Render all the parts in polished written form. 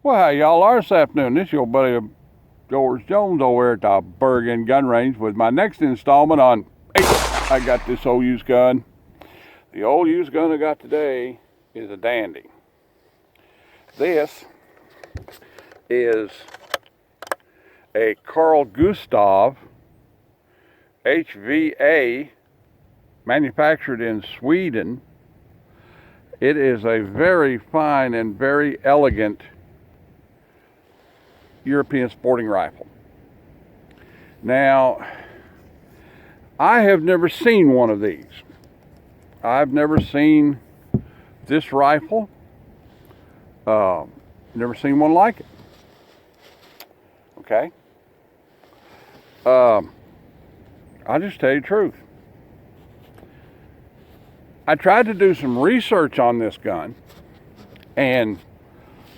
Well, how y'all are this afternoon? This is your buddy George Jones over here at the Bergen Gun Range with my next installment on Hey, I got this old used gun. The old used gun I got today is a dandy. This is a Carl Gustave HVA manufactured in Sweden. It is a very fine and very elegant European sporting rifle. Now, I have never seen one of these. I've never seen this rifle. Never seen one like it. Okay? I'll just tell you the truth. I tried to do some research on this gun and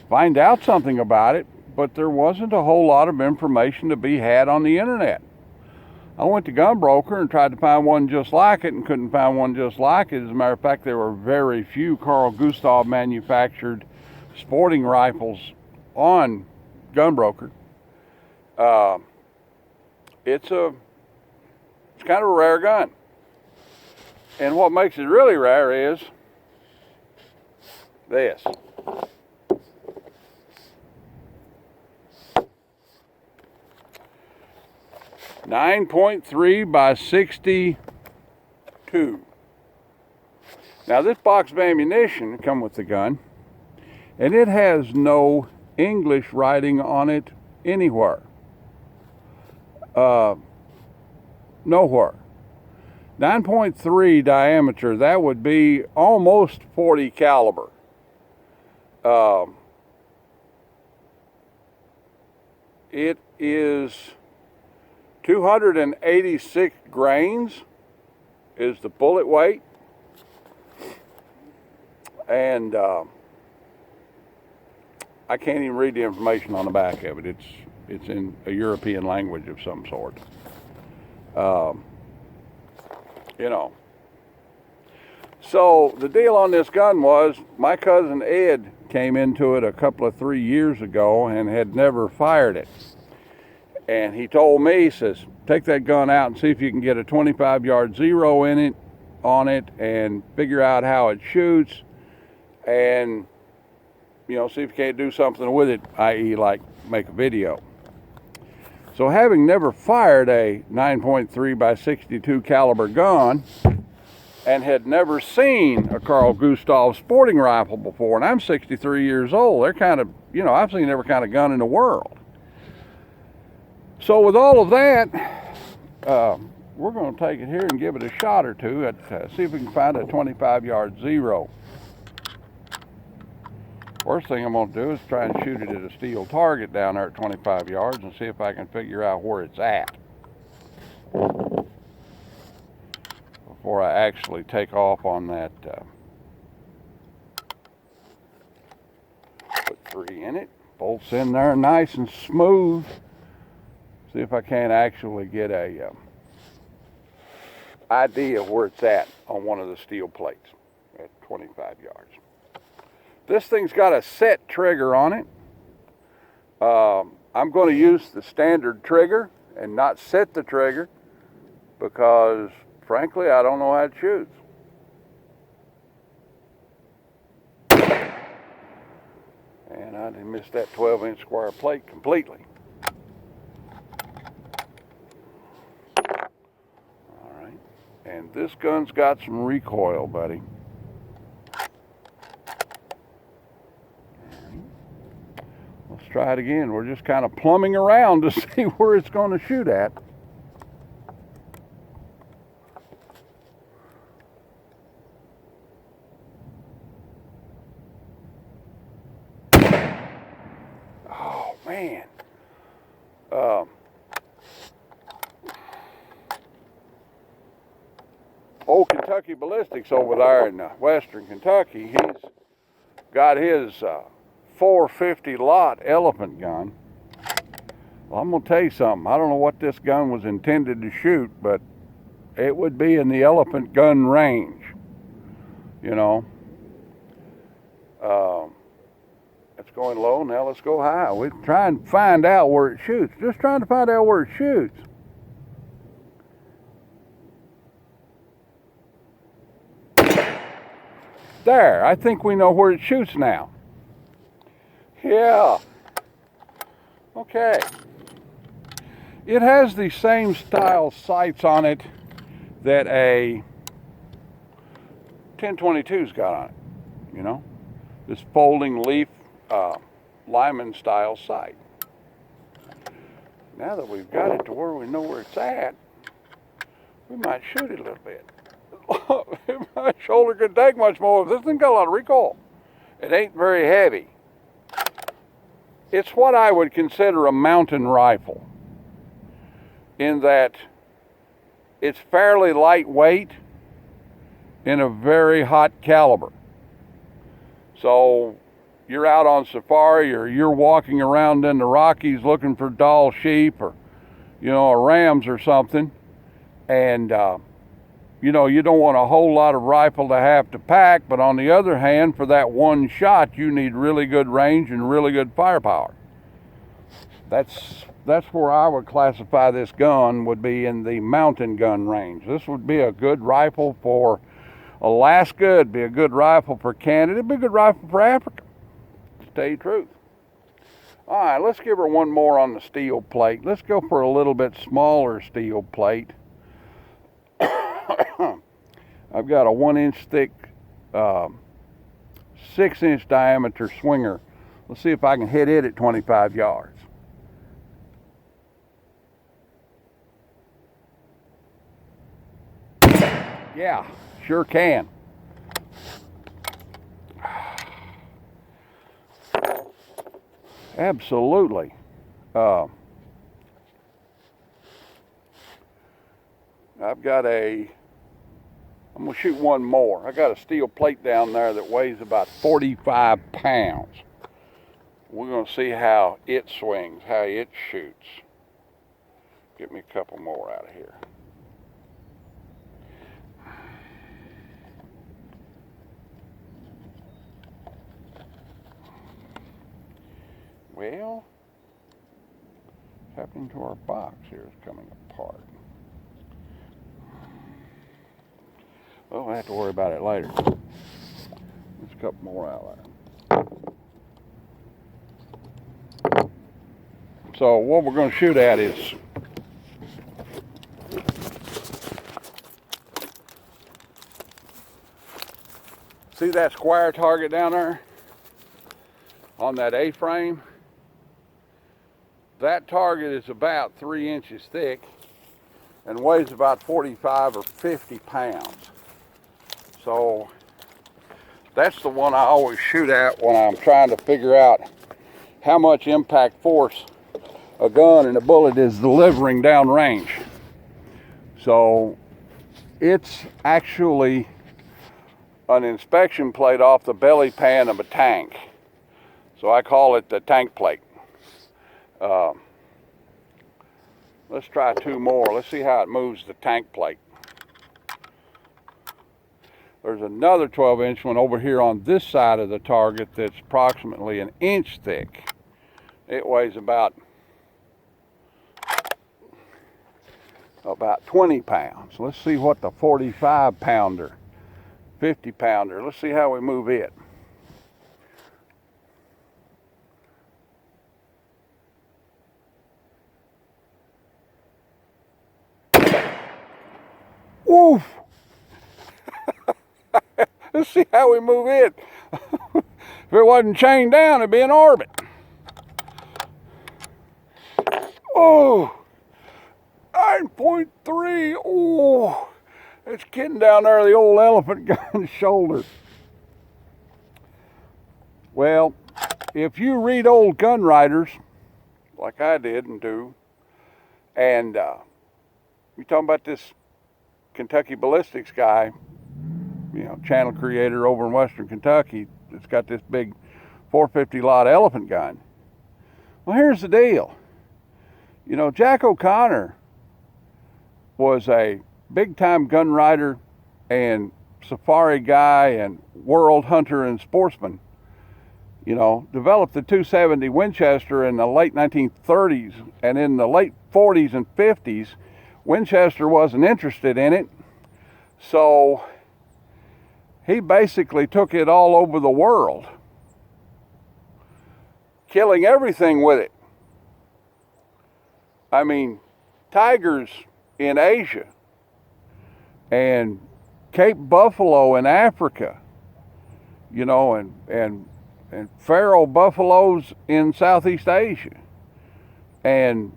find out something about it, but there wasn't a whole lot of information to be had on the internet. I went to Gunbroker and tried to find one just like it and couldn't find one just like it. As a matter of fact, there were very few Carl Gustave manufactured sporting rifles on Gunbroker. It's kind of a rare gun. And what makes it really rare is this. 9.3 by 62. Now this box of ammunition come with the gun, and it has no English writing on it anywhere. Nowhere. 9.3 diameter, that would be almost 40 caliber. It is 286 grains is the bullet weight, and I can't even read the information on the back of it. It's in a European language of some sort. You know. So the deal on this gun was my cousin Ed came into it a couple of 3 years ago and had never fired it. And he told me, he says, take that gun out and see if you can get a 25-yard zero on it and figure out how it shoots and, you know, see if you can't do something with it, i.e. like make a video. So having never fired a 9.3 by 62 caliber gun and had never seen a Carl Gustave sporting rifle before, and I'm 63 years old, they're kind of, you know, I've seen every kind of gun in the world. So with all of that, we're going to take it here and give it a shot or two at see if we can find a 25-yard zero. First thing I'm going to do is try and shoot it at a steel target down there at 25 yards and see if I can figure out where it's at before I actually take off on that. Put 3 in it, bolts in there nice and smooth. See if I can't actually get a idea where it's at on one of the steel plates at 25 yards. This thing's got a set trigger on it. I'm going to use the standard trigger and not set the trigger because, frankly, I don't know how it shoots. And I missed that 12-inch square plate completely. And this gun's got some recoil, buddy. Let's try it again. We're just kind of plumbing around to see where it's going to shoot at. Oh, man. Old Kentucky Ballistics over there in western Kentucky, he's got his 450 lot elephant gun. Well, I'm going to tell you something. I don't know what this gun was intended to shoot, but it would be in the elephant gun range, you know. That's going low. Now let's go high. We're trying to find out where it shoots. Just trying to find out where it shoots. There, I think we know where it shoots now. Yeah. Okay. It has the same style sights on it that a 1022's got on it, you know? This folding leaf Lyman style sight. Now that we've got it to where we know where it's at, we might shoot it a little bit. My shoulder could take much more. This thing got a lot of recoil. It ain't very heavy. It's what I would consider a mountain rifle, in that it's fairly lightweight in a very hot caliber. So you're out on safari, or you're walking around in the Rockies looking for Dall sheep, or rams or something, and you don't want a whole lot of rifle to have to pack, but on the other hand, for that one shot, you need really good range and really good firepower. That's where I would classify this gun, would be in the mountain gun range. This would be a good rifle for Alaska, it'd be a good rifle for Canada, it'd be a good rifle for Africa, to tell you the truth. All right, let's give her one more on the steel plate. Let's go for a little bit smaller steel plate. I've got a 1-inch thick, 6-inch diameter swinger. Let's see if I can hit it at 25 yards. Yeah, sure can. Absolutely. I'm going to shoot one more. I got a steel plate down there that weighs about 45 pounds. We're going to see how it swings, how it shoots. Get me a couple more out of here. Well, what's happening to our box here is coming apart. Well, I have to worry about it later. There's a couple more out there. So what we're going to shoot at is see that square target down there on that A-frame? That target is about 3 inches thick and weighs about 45 or 50 pounds. So that's the one I always shoot at when I'm trying to figure out how much impact force a gun and a bullet is delivering downrange. So it's actually an inspection plate off the belly pan of a tank. So I call it the tank plate. Let's try two more. Let's see how it moves the tank plate. There's another 12-inch one over here on this side of the target that's approximately 1 inch thick. It weighs about 20 pounds. Let's see what the 45 pounder, 50 pounder, let's see how we move it. Woof! Let's see how we move it. If it wasn't chained down, it'd be in orbit. Oh, 9.3. Oh, it's getting down there the old elephant gun shoulder. Well, if you read old gun writers, like I did and do, and you're talking about this Kentucky ballistics guy, channel creator over in Western Kentucky, that's got this big 450 lot elephant gun. Well, here's the deal. Jack O'Connor was a big time gun rider and safari guy and world hunter and sportsman. you know, developed the 270 Winchester in the late 1930s, and in the late 40s and 50s, Winchester wasn't interested in it, so he basically took it all over the world, killing everything with it. I mean, tigers in Asia, and Cape buffalo in Africa, you know, and feral buffaloes in Southeast Asia, and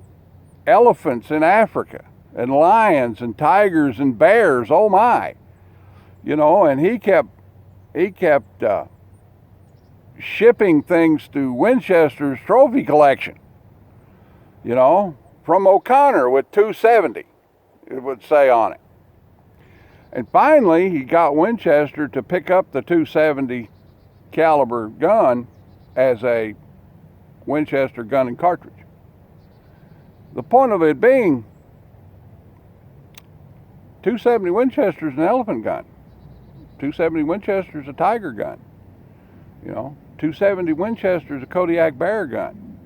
elephants in Africa, and lions and tigers and bears. Oh my, you know. And he kept shipping things to Winchester's trophy collection, you know, from O'Connor with 270, it would say on it. And finally, he got Winchester to pick up the 270 caliber gun as a Winchester gun and cartridge. The point of it being, 270 Winchester is an elephant gun. 270 Winchester is a tiger gun. You know, 270 Winchester is a Kodiak bear gun.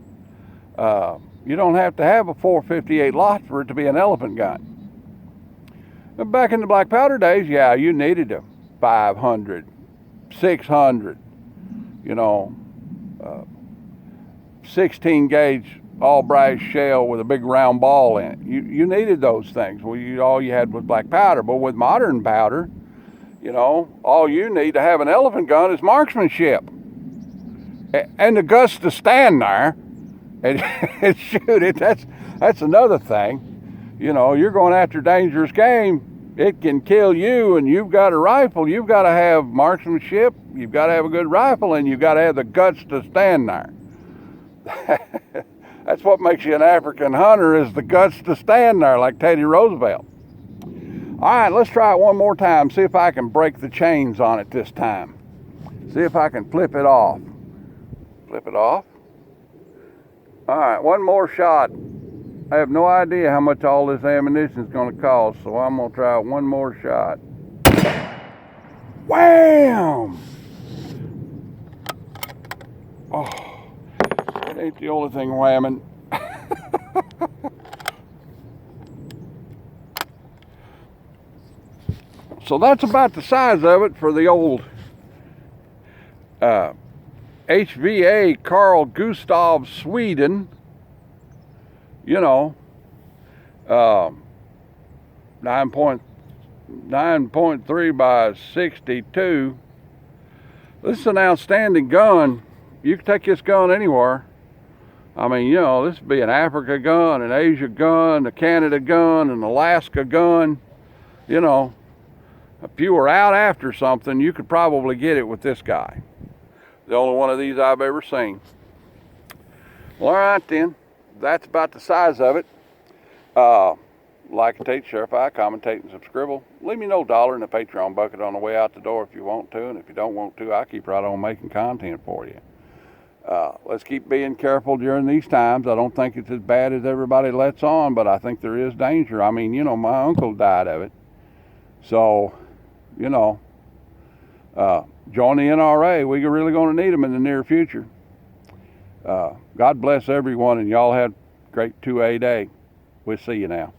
You don't have to have a .458 lot for it to be an elephant gun. But back in the black powder days, yeah, you needed a 500, 600, you know, 16 gauge all brass shell with a big round ball in it. You needed those things. Well, all you had was black powder. But with modern powder, you know, all you need to have an elephant gun is marksmanship and the guts to stand there and shoot it. That's another thing. You know, you're going after dangerous game. It can kill you, and you've got a rifle. You've got to have marksmanship. You've got to have a good rifle, and you've got to have the guts to stand there. That's what makes you an African hunter, is the guts to stand there, like Teddy Roosevelt. All right, let's try it one more time. See if I can break the chains on it this time. See if I can flip it off. Flip it off. All right, one more shot. I have no idea how much all this ammunition is going to cost, so I'm going to try one more shot. Wham! Oh, it ain't the only thing whamming. So that's about the size of it for the old HVA Carl Gustave Sweden. You know, 9.3 by 62. This is an outstanding gun. You can take this gun anywhere. I mean, you know, this would be an Africa gun, an Asia gun, a Canada gun, an Alaska gun. You know, if you were out after something, you could probably get it with this guy. The only one of these I've ever seen. Well, all right then. That's about the size of it. Like and take, share, commentate, and subscribe. Leave me no $1 in the Patreon bucket on the way out the door if you want to, and if you don't want to, I keep right on making content for you. Let's keep being careful during these times. I don't think it's as bad as everybody lets on, but I think there is danger. I mean, you know, my uncle died of it. So, you know, join the NRA. We're really going to need them in the near future. God bless everyone, and y'all have a great 2A day. We'll see you now.